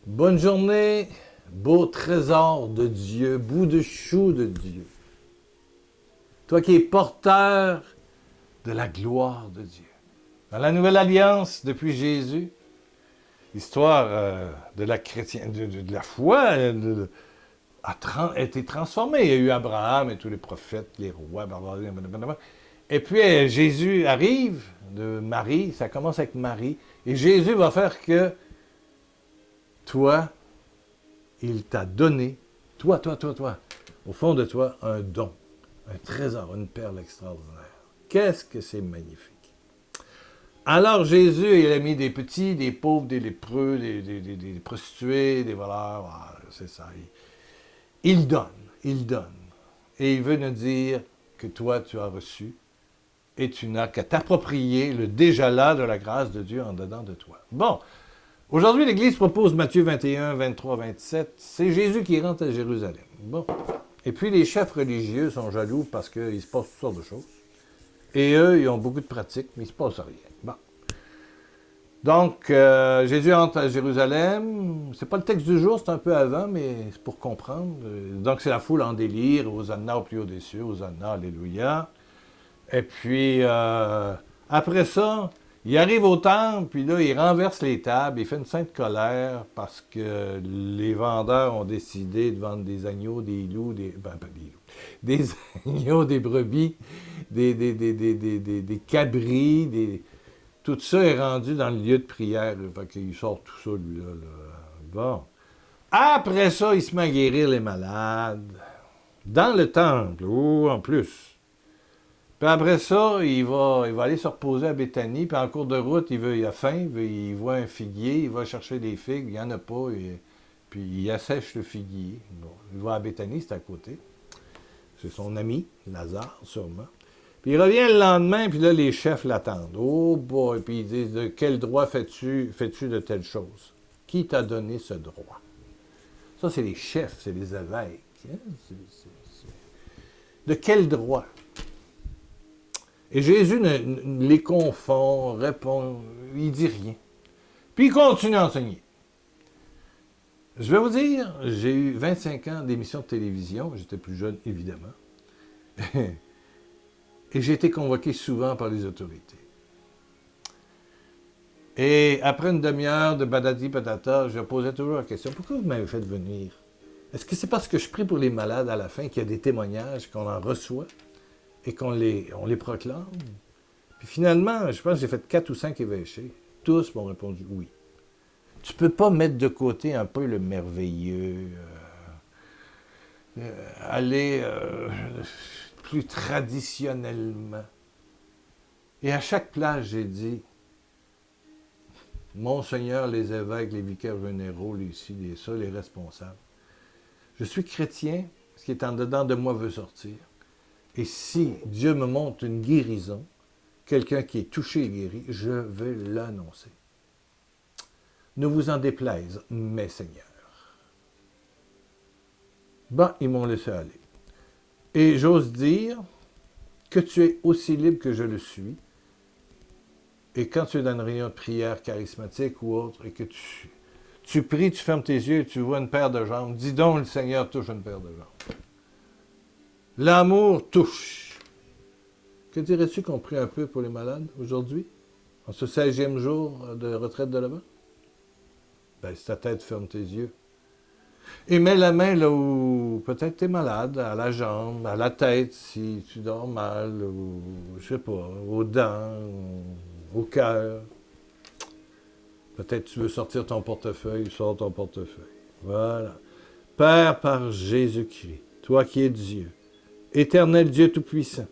Bonne journée, beau trésor de Dieu, bout de chou de Dieu. Toi qui es porteur de la gloire de Dieu. Dans la Nouvelle Alliance, depuis Jésus, l'histoire de la chrétienne, de la foi a été transformée. Il y a eu Abraham et tous les prophètes, les rois, blablabla. Et puis Jésus arrive de Marie, ça commence avec Marie, et Jésus va faire que toi, il t'a donné, toi, au fond de toi, un don, un trésor, une perle extraordinaire. Qu'est-ce que c'est magnifique. Alors Jésus, il a mis des petits, des pauvres, des lépreux, des prostituées, des voleurs, voilà, c'est ça. Il donne. Et il veut nous dire que toi, tu as reçu, et tu n'as qu'à t'approprier le déjà là de la grâce de Dieu en dedans de toi. Bon, aujourd'hui, l'Église propose Matthieu 21, 23, 27. C'est Jésus qui rentre à Jérusalem. Bon. Et puis, les chefs religieux sont jaloux parce qu'il se passe toutes sortes de choses. Et eux, ils ont beaucoup de pratiques, mais il ne se passe rien. Bon. Donc, Jésus entre à Jérusalem. C'est pas le texte du jour, c'est un peu avant, mais c'est pour comprendre. Donc, c'est la foule en délire. Hosanna au plus haut des cieux. Hosanna, alléluia. Et puis, après ça, il arrive au temple, puis là, il renverse les tables, il fait une sainte colère parce que les vendeurs ont décidé de vendre des agneaux, des loups, pas des loups, des agneaux, des brebis, des cabris, tout ça est rendu dans le lieu de prière. Fait qu'il sort tout ça, lui, là. Bon. Après ça, il se met à guérir les malades. Dans le temple, en plus. Puis après ça, il va aller se reposer à Béthanie, puis en cours de route, il a faim, il voit un figuier, il va chercher des figues, il n'y en a pas, puis il assèche le figuier. Bon, il va à Béthanie, c'est à côté. C'est son ami, Lazare, sûrement. Puis il revient le lendemain, puis là, les chefs l'attendent. Oh boy, puis ils disent, de quel droit fais-tu de telles choses? Qui t'a donné ce droit? Ça, c'est les chefs, c'est les évêques. Hein? De quel droit? Et Jésus les confond, répond, il dit rien. Puis il continue à enseigner. Je vais vous dire, j'ai eu 25 ans d'émissions de télévision, j'étais plus jeune évidemment, et j'ai été convoqué souvent par les autorités. Et après une demi-heure de badadi patata, je posais toujours la question, pourquoi vous m'avez fait venir? Est-ce que c'est parce que je prie pour les malades à la fin qu'il y a des témoignages qu'on en reçoit? Et qu'on les proclame. Puis finalement, je pense que j'ai fait 4 ou 5 évêchés. Tous m'ont répondu oui. Tu ne peux pas mettre de côté un peu le merveilleux, aller plus traditionnellement. Et à chaque place, j'ai dit, Monseigneur, les évêques, les vicaires généraux, les responsables, je suis chrétien, ce qui est en dedans de moi veut sortir. Et si Dieu me montre une guérison, quelqu'un qui est touché et guéri, je vais l'annoncer. Ne vous en déplaise, mes seigneurs. Ben, ils m'ont laissé aller. Et j'ose dire que tu es aussi libre que je le suis. Et quand tu es dans une réunion de prière charismatique ou autre, et que tu pries, tu fermes tes yeux et tu vois une paire de jambes, dis donc, le Seigneur touche une paire de jambes. L'amour touche. Que dirais-tu qu'on prie un peu pour les malades aujourd'hui, en ce 16e jour de retraite de là-bas? Baisse ta tête, ferme tes yeux. Et mets la main là où peut-être tu es malade, à la jambe, à la tête si tu dors mal, ou je sais pas, aux dents, au cœur. Peut-être tu veux sortir ton portefeuille, sors ton portefeuille. Voilà. Père, par Jésus-Christ, toi qui es Dieu, éternel Dieu Tout-Puissant,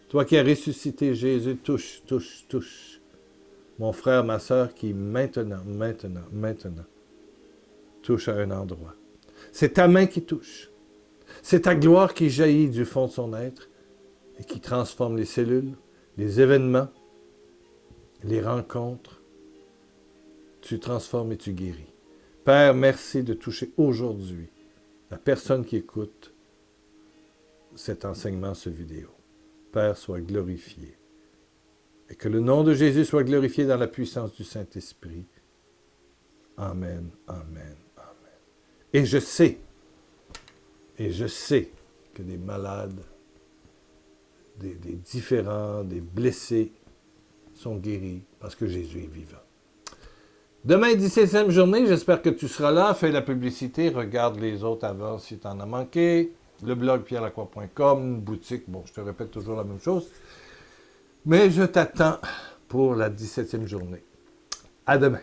toi qui as ressuscité Jésus, touche. Mon frère, ma sœur qui maintenant, touche à un endroit. C'est ta main qui touche. C'est ta gloire qui jaillit du fond de son être et qui transforme les cellules, les événements, les rencontres. Tu transformes et tu guéris. Père, merci de toucher aujourd'hui la personne qui écoute cet enseignement, cette vidéo. Père, sois glorifié. Et que le nom de Jésus soit glorifié dans la puissance du Saint-Esprit. Amen, amen. Et je sais que des malades, des différents, des blessés sont guéris parce que Jésus est vivant. Demain, 17e journée, j'espère que tu seras là. Fais la publicité, regarde les autres avant si tu en as manqué. Le blog pierrelacroix.com, boutique, bon, je te répète toujours la même chose. Mais je t'attends pour la 17e journée. À demain.